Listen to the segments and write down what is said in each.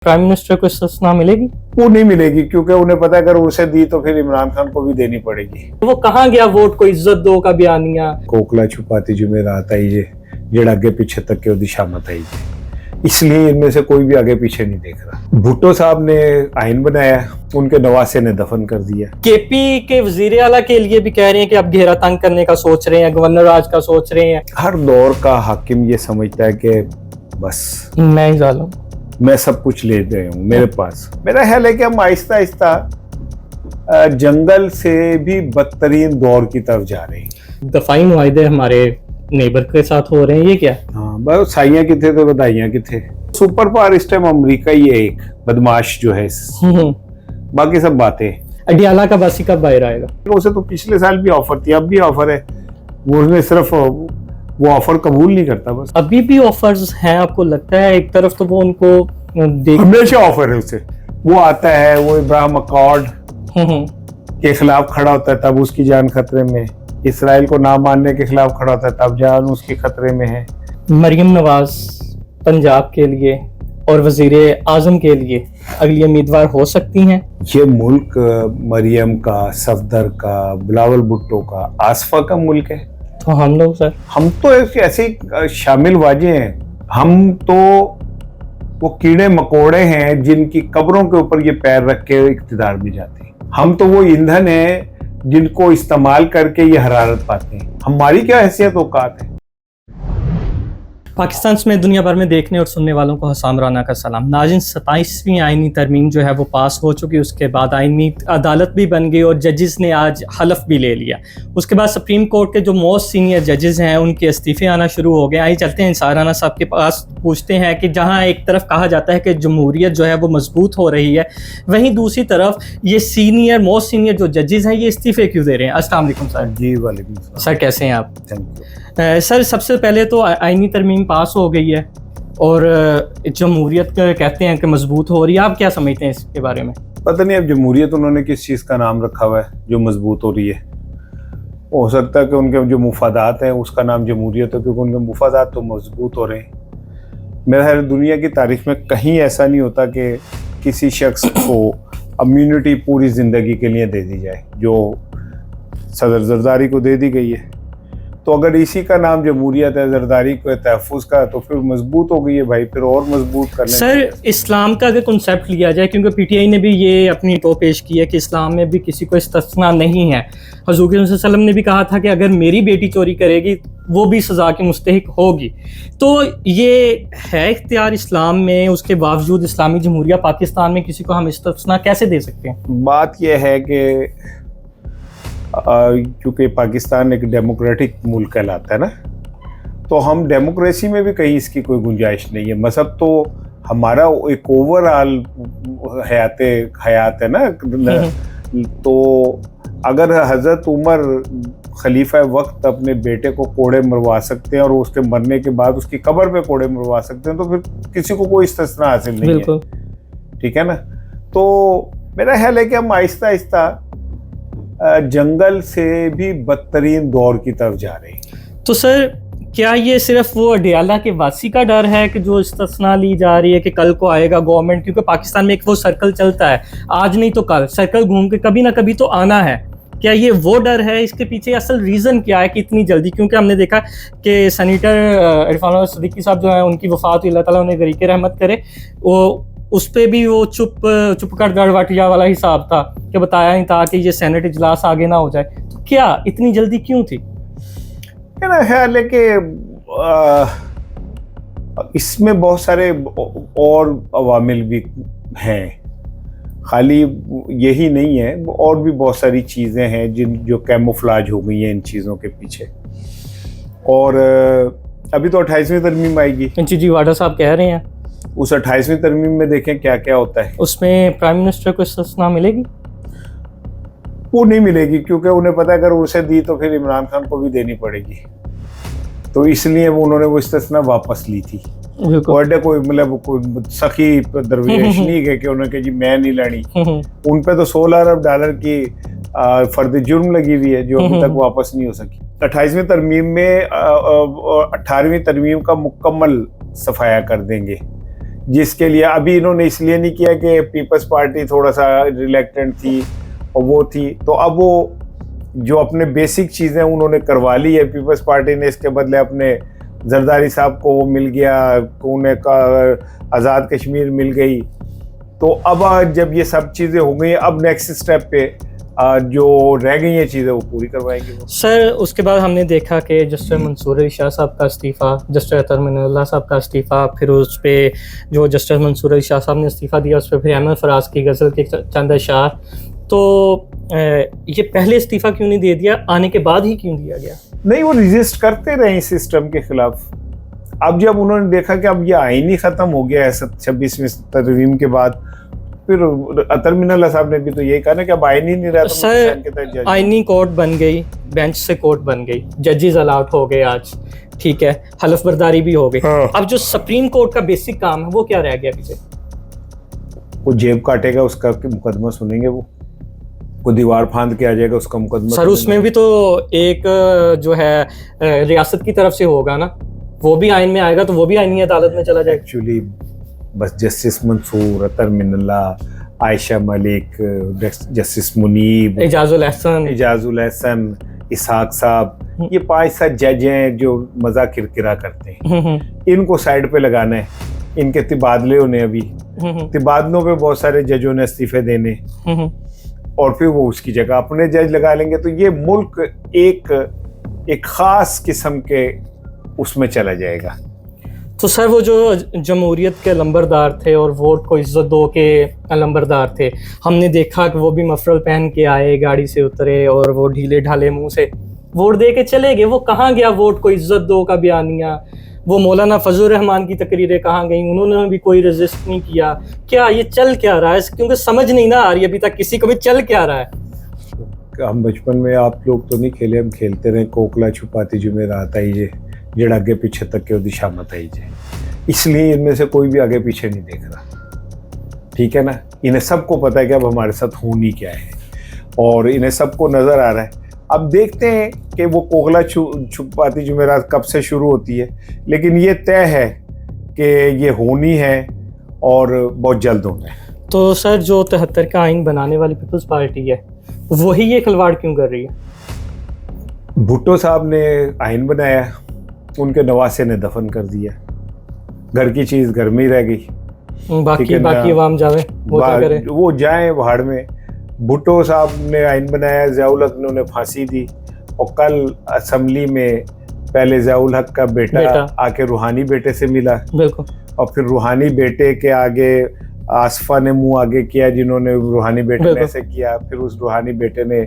Prime minister को इस्तीफ़ा मिलेगी? वो नहीं मिलेगी, क्योंकि उन्हें पता है अगर उसे दी तो फिर इमरान खान को भी देनी पड़ेगी। वो कहाँ गया वोट को इज्जत दो का बयानिया? कोकला छुपाती जुमेरात आई जे, जेड़ा आगे पीछे तक के दिशा मत आई जे। इसलिए इनमें से कोई भी आगे पीछे नहीं देख रहा। भुट्टो साहब ने आइन बनाया, उनके नवासे ने दफन कर दिया। केपी के वजीर आला के लिए भी कह रहे हैं कि अब घेरा तंग करने का सोच रहे हैं, गवर्नर राज का सोच रहे हैं। हर दौर का हाकिम ये समझता है कि बस मैं ही जालूम, मैं सब कुछ ले गए हूँ मेरे पास। मेरा ख्याल है कि हम आहिस्ता आहिस्ता जंगल से भी बदतरीन दौर की तरफ जा रहे हैं। दफाई मुआहदे हमारे नेबर के साथ हो रहे हैं, ये क्या? हाँ, बस साइयां किथे तो बधाइयां किथे। सुपर पावर इस टाइम अमरीका ही है, एक बदमाश जो है। बाकी सब बातें। अडियाला का बासी कब बाहर आएगा? उसे तो पिछले साल भी ऑफर थी, अब भी ऑफर है। वो उसने सिर्फ वो ऑफर कबूल नहीं करता बस। अभी भी ऑफर्स हैं आपको लगता है? एक तरफ तो वो उनको हमेशा ऑफर है उसे। वो आता है, वो इब्राहिम अकॉर्ड के खिलाफ खड़ा होता है तब उसकी जान खतरे में। इसराइल को ना मानने के खिलाफ खड़ा होता है तब जान उसके खतरे में है। मरियम नवाज पंजाब के लिए और वजीर आजम के लिए अगली उम्मीदवार हो सकती हैं। ये मुल्क मरियम का, सफदर का, बिलावल भुट्टो का, आसफा का मुल्क है। तो हम लोग सर, हम तो ऐसे शामिल वाजे हैं। हम तो वो कीड़े मकोड़े हैं जिनकी कब्रों के ऊपर ये पैर रख के इक्तिदार में जाते हैं। हम तो वो ईंधन है जिनको इस्तेमाल करके ये हरारत पाते हैं। हमारी क्या हैसियत औकात है। पाकिस्तान में दुनिया भर में देखने और सुनने वालों को हसाम राना का सलाम। नाज़रीन, 27वीं आइनी तरमीम जो है वो पास हो चुकी। उसके बाद आइनी अदालत भी बन गई और जजेस ने आज हलफ भी ले लिया। उसके बाद सुप्रीम कोर्ट के जो मोस्ट सीनियर जजेस हैं उनके इस्तीफे आना शुरू हो गए। आइए चलते हैं इंसार राना साहब के पास, पूछते हैं कि जहाँ एक तरफ कहा जाता है कि जमहूरियत जो है वो मजबूत हो रही है, वहीं दूसरी तरफ ये सीनियर मोस्ट सीनियर जो जजेस हैं ये इस्तीफे क्यों दे रहे हैं? अस्सलाम वालेकुम सर। जी वालेकुम सलाम। सर कैसे हैं आप? थैंक यू सर, सबसे पहले तो आइनी तरमीम पास हो गई है और जमहूरियत कहते हैं कि मजबूत हो रही है। आप क्या समझते हैं इसके बारे में? पता नहीं अब जमहूरियत उन्होंने किस चीज़ का नाम रखा हुआ है जो मजबूत हो रही है। हो सकता है कि उनके जो मुफादात हैं उसका नाम जमहूरियत हो, क्योंकि उनके मुफादात तो मजबूत हो रहे हैं। मेरा ख्याल दुनिया की तारीख में कहीं ऐसा नहीं होता कि किसी शख्स को इम्यूनिटी पूरी ज़िंदगी के लिए दे दी जाए, जो सदर जरदारी को दे दी गई है। तो अगर इसी का नाम जमहूरियत है, जरदारी को तहफ़्फ़ुज़ का, तो फिर मजबूत हो गई है भाई, फिर और मजबूत करने। सर, इस्लाम का अगर कॉन्सेप्ट लिया जाए, क्योंकि पीटीआई ने भी ये अपनी तो पेश की है कि इस्लाम में भी किसी को इस्तिस्ना नहीं है। हुज़ूर सल्लल्लाहु अलैहि वसल्लम ने भी कहा था कि अगर मेरी बेटी चोरी करेगी वो भी सज़ा की मुस्तहिक होगी। तो ये है इख्तियार इस्लाम में, उसके बावजूद इस्लामी जमहूरिया पाकिस्तान में किसी को हम इस्तिस्ना कैसे दे सकते हैं? बात यह है कि क्योंकि पाकिस्तान एक डेमोक्रेटिक मुल्क कहलाता है ना, तो हम डेमोक्रेसी में भी कहीं इसकी कोई गुंजाइश नहीं है। मसब तो हमारा एक ओवरऑल हयात है ना। तो अगर हज़रत उमर खलीफा वक्त अपने बेटे को कोड़े मरवा सकते हैं और उसके मरने के बाद उसकी कब्र पे कोड़े मरवा सकते हैं, तो फिर किसी को कोई इस्तिस्ना हासिल नहीं है। ठीक है ना। तो मेरा ख्याल है कि हम आहिस्ता आहिस्ता जंगल से भी बदतरीन दौर की तरफ जा रहे हैं। तो सर, क्या ये सिर्फ वो अडियाला के वासी का डर है कि जो इस्तिस्ना ली जा रही है कि कल को आएगा गवर्नमेंट? क्योंकि पाकिस्तान में एक वो सर्कल चलता है, आज नहीं तो कल सर्कल घूम के कभी ना कभी तो आना है। क्या ये वो डर है? इसके पीछे असल रीज़न क्या है कि इतनी जल्दी? क्योंकि हमने देखा कि सेनेटर इरफान सिद्दीकी साहब जो है उनकी वफ़ात हुई, अल्लाह ताला उन्हें गरीक़ रहमत करे, वो उस पर भी वो चुप कर गड़वाटिया वाला हिसाब था कि बताया नहीं था कि ये सेनेट इजलास आगे ना हो जाए। तो क्या इतनी जल्दी क्यों थी? मेरा ख्याल है कि इसमें बहुत सारे और अवामिल भी हैं, खाली यही नहीं है, और भी बहुत सारी चीज़ें हैं जो कैमोफ्लाज हो गई हैं इन चीज़ों के पीछे। और अभी तो 28वीं तरमीम आएगी। जी, वाडा साहब कह रहे हैं उस 28वीं तरमीम में देखें क्या क्या होता है। उसमें प्राइम मिनिस्टर को इस्तीफा मिलेगी? वो नहीं मिलेगी, क्योंकि उन्हें पता है अगर उसे दी तो फिर इमरान खान को भी देनी पड़ेगी। तो इसलिए उन्होंने वो इस्तिस्ना वापस ली थी। कोई मतलब कोई सखी दरवेश नहीं गए कि उन्होंने कहा जी मैं नहीं लड़ी। उन पे तो $16 अरब की फर्द जुर्म लगी हुई है जो अभी तक वापस नहीं हो सकी। 28वीं तरमीम में 18वीं तरमीम का मुकम्मल सफाया कर देंगे, जिसके लिए अभी इन्होंने इसलिए नहीं किया कि पीपल्स पार्टी थोड़ा सा रिलेक्टेंट थी और वो थी, तो अब वो जो अपने बेसिक चीज़ें उन्होंने करवा ली है पीपल्स पार्टी ने, इसके बदले अपने जरदारी साहब को वो मिल गया, उन्हें का आज़ाद कश्मीर मिल गई। तो अब जब ये सब चीज़ें हो गई, अब नेक्स्ट स्टेप पे जो रह गई हैं चीज़ें वो पूरी करवाएंगे वो। सर उसके बाद हमने देखा कि जस्टिस मंसूर अली शाह साहब का इस्तीफ़ा, जस्टिस अतर मिनल्ला साहब का इस्तीफ़ा, फिर उस पर जो जस्टिस मंसूर अली शाह साहब ने इस्तीफ़ा दिया उस पर फिर अहमद फराज की गज़ल के चंद अशार। तो ये पहले इस्तीफ़ा क्यों नहीं दे दिया, आने के बाद ही क्यों दिया गया? नहीं, वो रजिस्ट करते रहे इस सिस्टम के खिलाफ। अब जब उन्होंने देखा कि अब ये आइन ही खत्म हो गया है 26वीं तरमीम के बाद, फिर अतर मिनल्ला साहब ने भी तो यही कहा ना कि अब आइन ही नहीं रहा। सर आइनी कोर्ट बन गई, बेंच से कोर्ट बन गई, जजेस अलाउट हो गए आज, ठीक है, हलफ बर्दारी भी हो गई। हाँ। अब जो सुप्रीम कोर्ट का बेसिक काम है वो क्या रह गया पीछे? वो जेब काटेगा उसका मुकदमा सुनेंगे, वो दीवार फांद के आ जाएगा उसका मुकदमा। सर उसमें भी तो एक जो है रियासत की तरफ से होगा ना, वो भी आइन में आएगा तो वो भी आइनी अदालत में चला जाएगा। एक्चुअली बस जस्टिस मंसूर, अतर मिनल्ला, आयशा मलिक, जस्टिस मुनीब, एजाजुल एहसन, इसहाक साहब, ये 5-7 जज हैं जो मजा किरकिरा करते हैं। इनको साइड पे लगाना है, इनके तबादले होने अभी, तबादलों पे बहुत सारे जजों ने इस्तीफे देने और फिर वो उसकी जगह अपने जज लगा लेंगे, तो ये मुल्क एक खास किस्म के उसमें चला जाएगा। तो सर वो जो जमहूरियत के लंबरदार थे और वोट को इज्जत दो के लंबरदार थे, हमने देखा कि वो भी मफरल पहन के आए, गाड़ी से उतरे और वो ढीले ढाले मुंह से वोट दे के चले गए। वो कहाँ गया वोट को इज्जत दो का बयानिया? वो मौलाना फजल रहमान की तकरीरें कहाँ गई? उन्होंने भी कोई रजिस्ट नहीं किया। क्या ये चल क्या रहा है? क्योंकि समझ नहीं ना आ रही अभी तक किसी को भी चल क्या रहा है। हम बचपन में आप लोग तो नहीं खेले, हम खेलते रहे कोकला छुपाती जुमेरात आई जे, जेड़ा आगे पीछे तक के दिशा मत आई जे। इसलिए इनमें से कोई भी आगे पीछे नहीं देख रहा, ठीक है ना। इन्हें सबको पता है कि अब हमारे साथ होनी क्या है और इन्हें सबको नजर आ रहा है। अब देखते हैं कि वो कोकला छुपाती जुमेरात कब से शुरू होती है, लेकिन ये तय है कि ये होनी है और बहुत जल्द होना है। तो सर जो 73 का आइन बनाने वाली पीपल्स पार्टी है वही ये खिलवाड़ क्यों कर रही है? भुट्टो साहब ने आइन बनाया, उनके नवासे ने दफन कर दिया, घर की चीज घर में ही रह गई। बाकी अवाम जावे वो क्या करे? वो जाए भाड़ में। भुट्टो साहब ने आइन बनाया, ज़ियाउल हक ने उन्हें फांसी दी और कल असेंबली में पहले ज़ियाउल हक का बेटा आके रूहानी बेटे से मिला, बिल्कुल, और फिर रूहानी बेटे के आगे आसफा ने मुंह आगे किया जिन्होंने रूहानी बेटे ने ऐसे किया, फिर उस रूहानी बेटे ने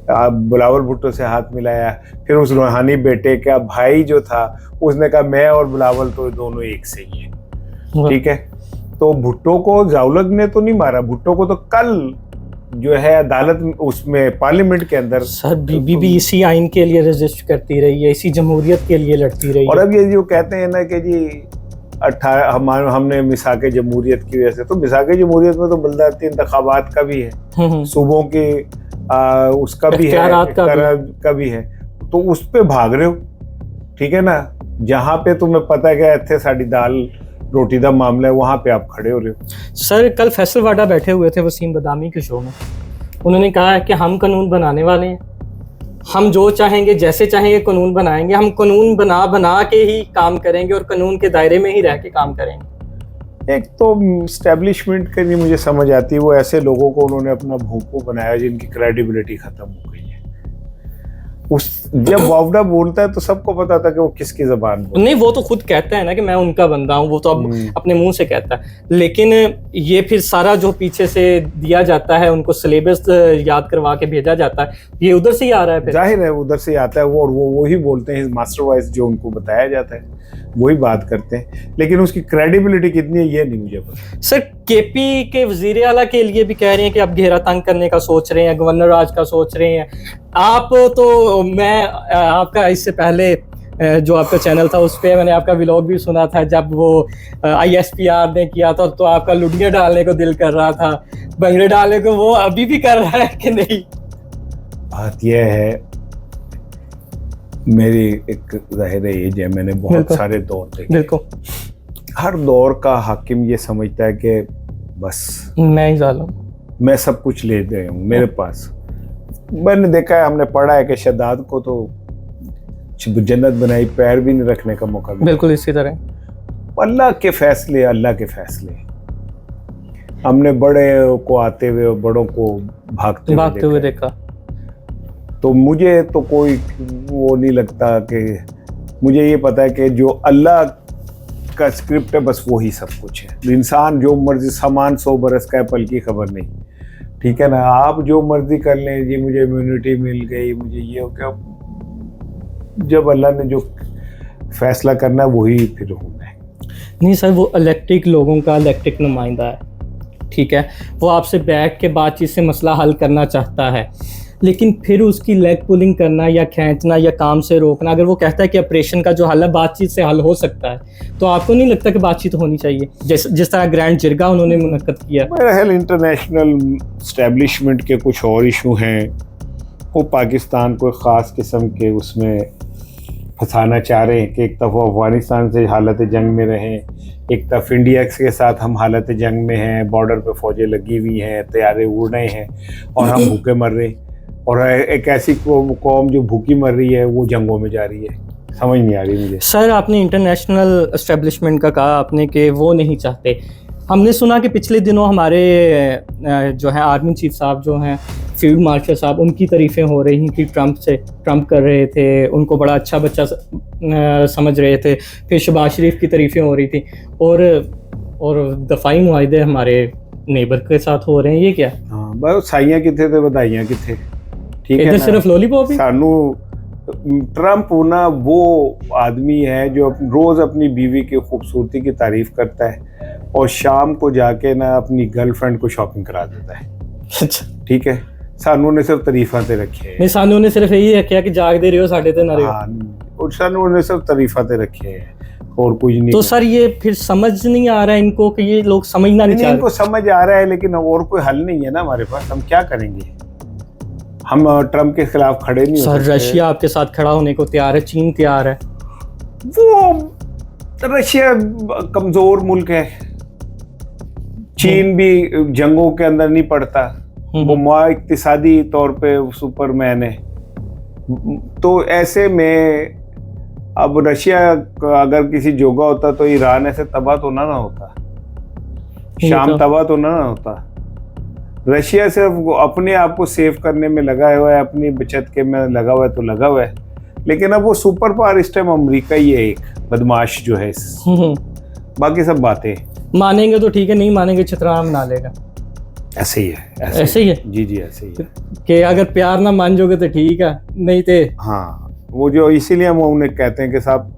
बिलावल भुट्टो से हाथ मिलाया, फिर उस रूहानी बेटे का भाई जो था उसने कहा मैं और बिलावल तो दोनों एक से ही हैं, ठीक है। तो भुट्टो को ज़ियाउल हक ने तो नहीं मारा, भुट्टो को तो कल जो है अदालत उसमें पार्लियामेंट के अंदर सर बीबी भी इसी आइन के लिए रजिस्ट करती रही है, इसी जमहूरियत के लिए लड़ती रही और है। अब ये जो कहते हैं ना कि जी हमने मिसाक जमहूरियत की वजह से, तो मिसाक जमहूरियत में तो बल्दियाती इंतखाबात का भी है, सूबों के उसका भी है, का भी है, तो उस पे भाग रहे हो, ठीक है ना। जहाँ पे तुम्हें पता है कि इतने साड़ी दाल रोटी का मामला है वहाँ पे आप खड़े हो रहे हो। सर कल फैसल वाडा बैठे हुए थे वसीम बदामी के शो में, उन्होंने कहा कि हम कानून बनाने वाले हैं, हम जो चाहेंगे जैसे चाहेंगे कानून बनाएंगे, हम कानून बना के ही काम करेंगे और कानून के दायरे में ही रह के काम करेंगे। एक तो एस्टेब्लिशमेंट के लिए मुझे समझ आती है, वो ऐसे लोगों को उन्होंने अपना भूखू बनाया जिनकी क्रेडिबिलिटी खत्म हो गई है। जब वावड़ा बोलता है तो सबको पता था कि वो किसकी जबान बोलता है। नहीं, वो तो खुद कहता है ना कि मैं उनका बंदा हूँ, वो तो अब अपने मुंह से कहता है, लेकिन ये फिर सारा जो पीछे से दिया जाता है, उनको सिलेबस याद करवा के भेजा जाता है, ये उधर से ही आ रहा है। जाहिर है उधर से आता है वो, और वो ही बोलते हैं मास्टर वाइज जो उनको बताया जाता है वही बात करते हैं, लेकिन उसकी क्रेडिबिलिटी कितनी है ये नहीं मुझे पता। सर केपी के वजीर आला के लिए भी कह रहे हैं कि अब घेरा तंग करने का सोच रहे हैं, गवर्नर राज का सोच रहे हैं। आप तो मैं आपका इससे पहले जो आपका चैनल था उस पर मैंने आपका व्लॉग भी सुना था, जब वो ISPR ने किया था तो आपका लुडियाँ डालने को दिल कर रहा था, भंगड़े डालने को, वो अभी भी कर रहा है कि नहीं? बात यह है, मेरी एक जाहिर एज है, मैंने बहुत सारे दौर देखे, हर दौर का हाकिम ये समझता है कि बस मैं ही जालिम। मैं सब कुछ ले गए हूँ मेरे पास। मैंने देखा है, हमने पढ़ा है कि शद्दाद को तो जन्नत बनाई, पैर भी नहीं रखने का मौका मिला। बिल्कुल इसी तरह। अल्लाह के फैसले, अल्लाह के फैसले। हमने बड़े को आते हुए और बड़ों को भागते हुए देखा। तो मुझे तो कोई वो नहीं लगता कि, मुझे ये पता है कि जो अल्लाह का स्क्रिप्ट है बस वही सब कुछ है। इंसान जो मर्जी, सामान 100 बरस का है, पल की खबर नहीं, ठीक है ना। आप जो मर्जी कर लें जी, मुझे इम्यूनिटी मिल गई, मुझे ये हो गया, जब अल्लाह ने जो फैसला करना है वही फिर होना है। नहीं सर, वो इलेक्ट्रिक लोगों का इलेक्ट्रिक नुमाइंदा है, ठीक है, वो आपसे बैठ के बातचीत से मसला हल करना चाहता है, लेकिन फिर उसकी लेग पुलिंग करना या खींचना या काम से रोकना, अगर वो कहता है कि ऑपरेशन का जो हल है बातचीत से हल हो सकता है, तो आपको नहीं लगता कि बातचीत होनी चाहिए? जिस तरह ग्रैंड जिरगा उन्होंने मुनक्कद किया। मेरा ख्याल इंटरनेशनल इस्टेब्लिशमेंट के कुछ और इशू हैं, वो पाकिस्तान को ख़ास किस्म के उसमें फंसाना चाह रहे हैं कि एक तरफ अफगानिस्तान से हालत जंग में रहें, एक तरफ इंडिया के साथ हम हालत जंग में हैं, बॉर्डर पे फौजें लगी हुई हैं, तैयारे उड़ रहे हैं और हम भूखे मर रहे हैं, और एक ऐसी कौम जो भूखी मर रही है वो जंगों में जा रही है। समझ नहीं आ रही मुझे। सर आपने इंटरनेशनल एस्टेब्लिशमेंट का कहा आपने कि वो नहीं चाहते। हमने सुना कि पिछले दिनों हमारे जो है आर्मी चीफ साहब जो हैं, फील्ड मार्शल साहब, उनकी तारीफ़ें हो रही थी, ट्रंप कर रहे थे, उनको बड़ा अच्छा बच्चा समझ रहे थे। फिर शहबाज शरीफ की तारीफ़ें हो रही थी, और दफाई मुआहदे हमारे नेबर के साथ हो रहे हैं। ये क्या? हाँ, बस साइयां किथे थे, बधाइयां किथे, ठीक है इधर ना। सिर्फ लॉलीपॉप ही। सानू ट्रंप ना वो आदमी है जो रोज अपनी बीवी की खूबसूरती की तारीफ करता है और शाम को जाके ना अपनी गर्लफ्रेंड को शॉपिंग करा देता है। अच्छा, ठीक है, सानू ने सिर्फ तारीफा ते रखे हैं। नहीं, सानू ने सिर्फ यही रखा कि जागदे रहो साडे ते ना रहो। हाँ, और सानू ने सिर्फ तारीफा ते रखे हैं और कुछ नहीं। तो सर ये फिर समझ नहीं आ रहा है इनको कि ये लोग समझना नहीं चाह रहे। इनको समझ आ रहा है, लेकिन और कोई हल नहीं है ना हमारे पास। हम क्या करेंगे? हम ट्रंप के खिलाफ खड़े नहीं हो सकते। सर रशिया आपके साथ खड़ा होने को तैयार है, चीन तैयार है। वो रशिया कमजोर मुल्क है, चीन भी जंगों के अंदर नहीं पड़ता, वो इक्तिसादी तौर पे सुपरमैन है। तो ऐसे में अब रशिया अगर किसी जोगा होता तो ईरान ऐसे तबाह तो ना होता, शाम तबाह तो ना होता। रशिया सिर्फ अपने आप को सेव करने में लगा हुआ है, अपनी बचत के में लगा हुआ है तो लगा हुआ है, लेकिन अब वो सुपर पावर इस टाइम अमेरिका ही है, एक बदमाश जो है। बाकी सब बातें मानेंगे तो ठीक है, नहीं मानेंगे छतरा बना लेगा। ऐसे ही है, ऐसे ही है जी जी, ऐसे ही है कि अगर प्यार ना मान जोगे तो ठीक है, नहीं थे। हाँ, वो जो इसीलिए हम उन्हें कहते हैं कि साहब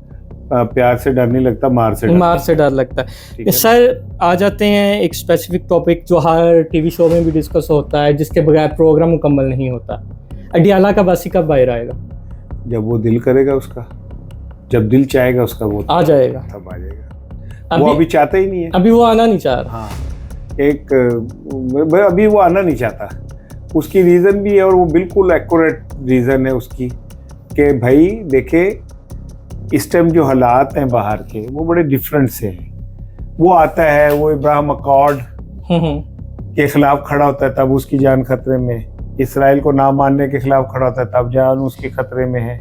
प्यार से डर नहीं लगता, मार से डर लगता है। सर आ जाते हैं एक स्पेसिफिक टॉपिक जो हर टीवी शो में भी डिस्कस होता है, जिसके बगैर प्रोग्राम मुकम्मल नहीं होता। अडियाला का बासी कब बाहर आएगा? जब वो दिल करेगा उसका, जब दिल चाहेगा उसका वो आ जाएगा, तब आ जाएगा। वो अभी चाहता ही नहीं है, अभी वो आना नहीं चाह रहा। हाँ, अभी वो आना नहीं चाहता। उसकी रीज़न भी है और वो बिल्कुल एक्यूरेट रीज़न है उसकी कि भाई देखे इस टाइम जो हालात हैं बाहर के वो बड़े डिफरेंट से हैं। वो आता है, वो इब्राहिम अकॉर्ड के खिलाफ खड़ा होता है तब उसकी जान खतरे में, इसराइल को ना मानने के खिलाफ खड़ा होता है तब जान उसके खतरे में है,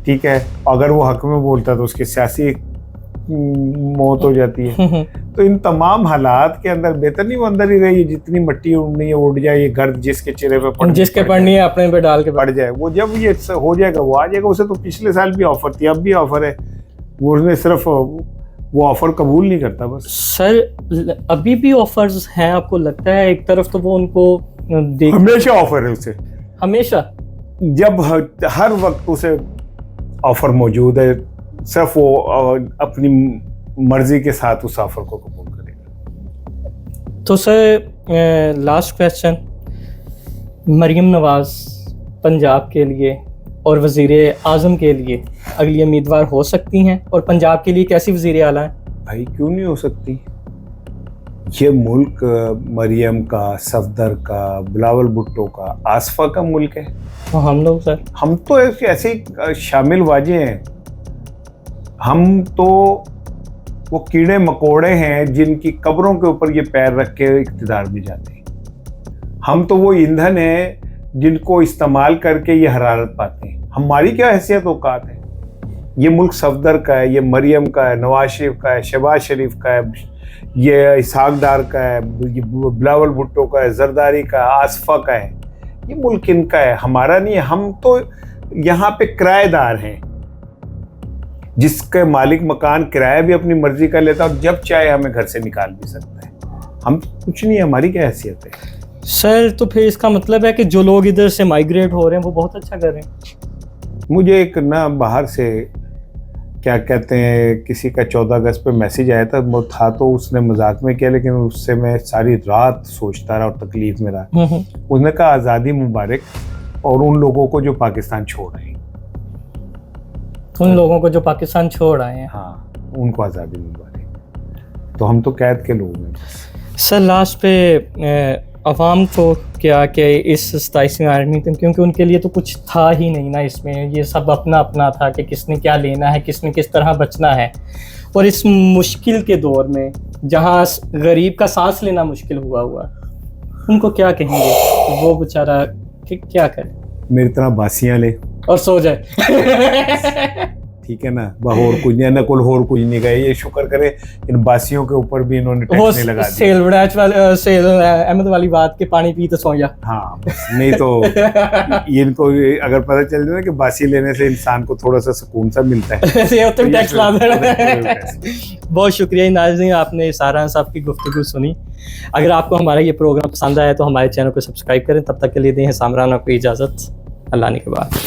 ठीक है। अगर वो हक में बोलता है तो उसकी सियासी मौत हो जाती है। तो इन तमाम हालात के अंदर बेहतर नहीं वो अंदर ही रही, जितनी मट्टी उड़नी है उड़ जाए, ये गर्द जिसके चेहरे पे पड़नी है अपने पे डाल के पड़ जाए। वो जब ये हो जाएगा वो आ जाएगा। उसे तो पिछले साल भी ऑफर थी, अब भी ऑफर है, वो उसने सिर्फ वो ऑफर कबूल नहीं करता बस। सर अभी भी ऑफर्स हैं, आपको लगता है? एक तरफ तो वो उनको हमेशा ऑफर है उसे, हमेशा, जब हर वक्त उसे ऑफर मौजूद है, सिर्फ वो अपनी मर्जी के साथ उस ऑफर को कबूल करेगा। तो sir last question, Maryam Nawaz Punjab के लिए और वज़ीर आज़म के लिए अगली उम्मीदवार हो सकती हैं, और पंजाब के लिए कैसी वज़ीर आला है? भाई क्यों नहीं हो सकती? ये मुल्क मरियम का, सफदर का, बिलावल भुट्टो का, आसफा का मुल्क है। तो हम लोग सर, हम तो ऐसे शामिल वाजे हैं। हम तो वो कीड़े मकोड़े हैं जिनकी कब्रों के ऊपर ये पैर रख के इक़्तिदार में जाते हैं। हम तो वो ईंधन है जिनको इस्तेमाल करके ये हरारत पाते हैं। हमारी क्या हैसियत औकात है? ये मुल्क सफदर का है, ये मरियम का है, नवाज शरीफ का है, शहबाज शरीफ का है, ये इसहाक डार का है, ये बिलावल भुट्टो का है, जरदारी का है, आसफा का है। ये मुल्क इनका है, हमारा नहीं है। हम तो यहाँ पे किराएदार हैं, जिसके मालिक मकान किराया भी अपनी मर्जी का लेता है और जब चाहे हमें घर से निकाल भी सकता है। हम कुछ नहीं, हमारी क्या हैसियत है? सर तो फिर इसका मतलब है कि जो लोग इधर से माइग्रेट हो रहे हैं वो बहुत अच्छा कर रहे हैं। मुझे एक ना बाहर से क्या कहते हैं, किसी का 14 अगस्त पे मैसेज आया था, वो था तो उसने मजाक में किया, लेकिन उससे मैं सारी रात सोचता रहा और तकलीफ में रहा। उसने कहा आज़ादी मुबारक और उन लोगों को जो पाकिस्तान छोड़ रहे हैं, उन लोगों को जो पाकिस्तान छोड़ आए हैं। हाँ, उनको आज़ादी मुबारक। तो हम तो कैद के लोग हैं। सर लास्ट पे अवाम को क्या कि इस 27वीं आर्मी टीम, क्योंकि उनके लिए तो कुछ था ही नहीं ना इसमें, ये सब अपना अपना था कि किसने क्या लेना है, किसने किस तरह बचना है। और इस मुश्किल के दौर में जहाँ गरीब का सांस लेना मुश्किल हुआ उनको क्या कहेंगे? वो बेचारा क्या करे? मेरी तरह बासियाँ ले और सो जाए। ठीक है ना, और कुछ नहीं, ना कुल और कुछ नहीं गए। ये शुक्र करे इन बासियों के ऊपर भी इन्होंने टैक्स नहीं लगा दिया। सेल अहमद वाली बात के पानी पी तो सो जा। हाँ, नहीं तो इनको अगर पता चल जाए ना कि बासी लेने से इंसान को थोड़ा सा सुकून सा मिलता है तो टैक्स ला देना। बहुत शुक्रिया नाज़रीन, आपने सारा साहब की गुफ्तगू सुनी। अगर आपको हमारा ये प्रोग्राम पसंद आया तो हमारे चैनल को सब्सक्राइब करें। तब तक के लिए दें सामराना को इजाज़त। अल्लाह ने के बाद।